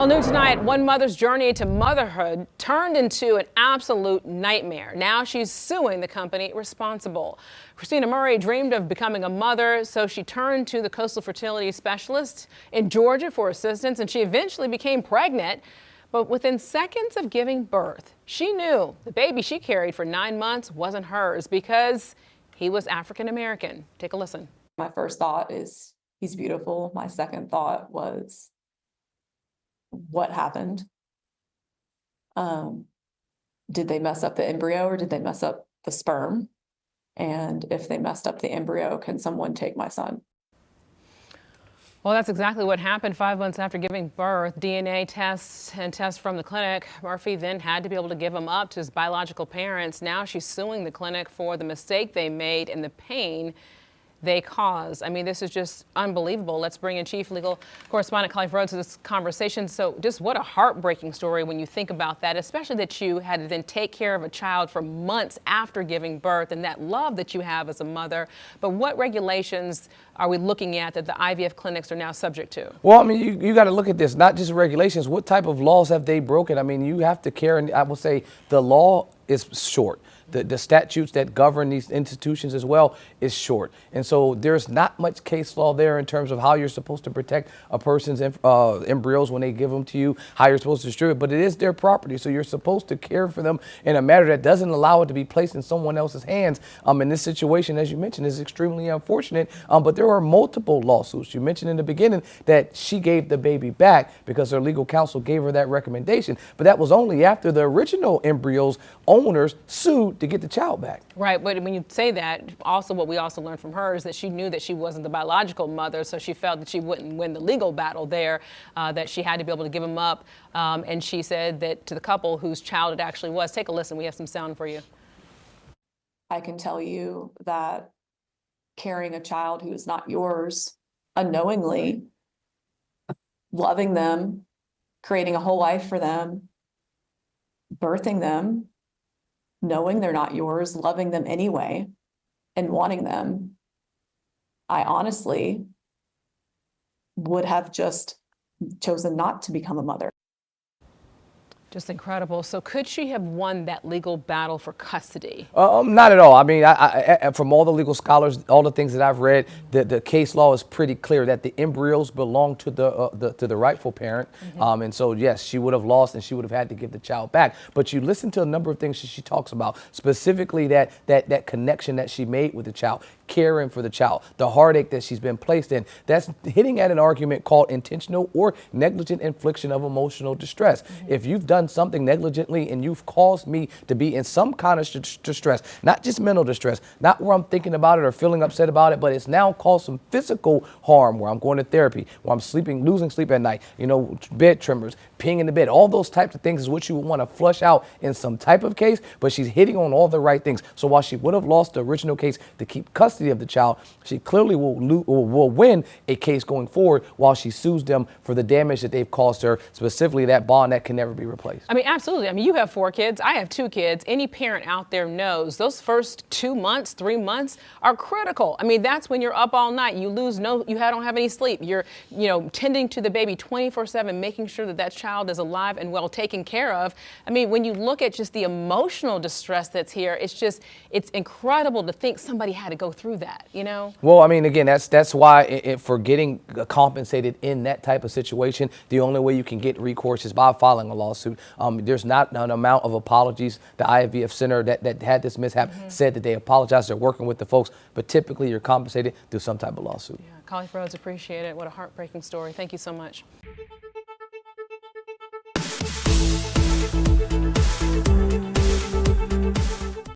Well, new tonight, one mother's journey to motherhood turned into an absolute nightmare. Now she's suing the company responsible. Christina Murray dreamed of becoming a mother, so she turned to the coastal fertility specialist in Georgia for assistance, and she eventually became pregnant. But within seconds of giving birth, she knew the baby she carried for 9 months wasn't hers because he was African American. Take a listen. My first thought is, he's beautiful. My second thought was, what happened? Did they mess up the embryo or did they mess up the sperm? And if they messed up the embryo, can someone take my son? Well, that's exactly what happened 5 months after giving birth. DNA tests and tests from the clinic. Murphy then had to be able to give him up to his biological parents. Now she's suing the clinic for the mistake they made and the pain they caused. I mean, this is just unbelievable. Let's bring in Chief Legal Correspondent Clive Rhodes to this conversation. So just what a heartbreaking story when you think about that, especially that you had to then take care of a child for months after giving birth and that love that you have as a mother. But what regulations are we looking at that the IVF clinics are now subject to? Well, I mean, you got to look at this, not just regulations. What type of laws have they broken? I mean, you have to care, and I will say the law is short. The statutes that govern these institutions as well is short. And so there's not much case law there in terms of how you're supposed to protect a person's embryos when they give them to you, how you're supposed to distribute, but it is their property. So you're supposed to care for them in a manner that doesn't allow it to be placed in someone else's hands. In this situation, as you mentioned, is extremely unfortunate, but there are multiple lawsuits. You mentioned in the beginning that she gave the baby back because her legal counsel gave her that recommendation, but that was only after the original embryo's owners sued to get the child back. Right, but when you say that, also what we also learned from her is that she knew that she wasn't the biological mother, so she felt that she wouldn't win the legal battle there, that she had to be able to give him up. And she said that to the couple whose child it actually was. Take a listen, we have some sound for you. I can tell you that carrying a child who is not yours unknowingly, loving them, creating a whole life for them, birthing them, knowing they're not yours, loving them anyway, and wanting them, I honestly would have just chosen not to become a mother. Just incredible. So could she have won that legal battle for custody? Not at all. I mean, I from all the legal scholars, all the things that I've read, the case law is pretty clear that the embryos belong to the rightful parent. And so, yes, she would have lost and she would have had to give the child back. But you listen to a number of things that she talks about, specifically that connection that she made with the child, caring for the child, the heartache that she's been placed in. That's hitting at an argument called intentional or negligent infliction of emotional distress. If you've done something negligently and you've caused me to be in some kind of distress, not just mental distress, not where I'm thinking about it or feeling upset about it, but it's now caused some physical harm where I'm going to therapy, where I'm losing sleep at night, bed tremors, peeing in the bed, all those types of things is what you would want to flush out in some type of case, but she's hitting on all the right things. So while she would have lost the original case to keep custody of the child, she clearly will win a case going forward while she sues them for the damage that they've caused her, specifically that bond that can never be replaced. I mean, absolutely. I mean, you have 4 kids. I have 2 kids. Any parent out there knows those first 2 months, 3 months are critical. I mean, that's when you're up all night. You don't have any sleep. You're, tending to the baby 24/7, making sure that that child is alive and well taken care of. I mean, when you look at just the emotional distress that's here, it's incredible to think somebody had to go through that, Well, I mean, again, that's why for getting compensated in that type of situation, the only way you can get recourse is by filing a lawsuit. There's not an amount of apologies. The IVF center that had this mishap said that they apologized. They're working with the folks, but typically you're compensated through some type of lawsuit. Yeah, Clive Rhodes, appreciate it. What a heartbreaking story. Thank you so much.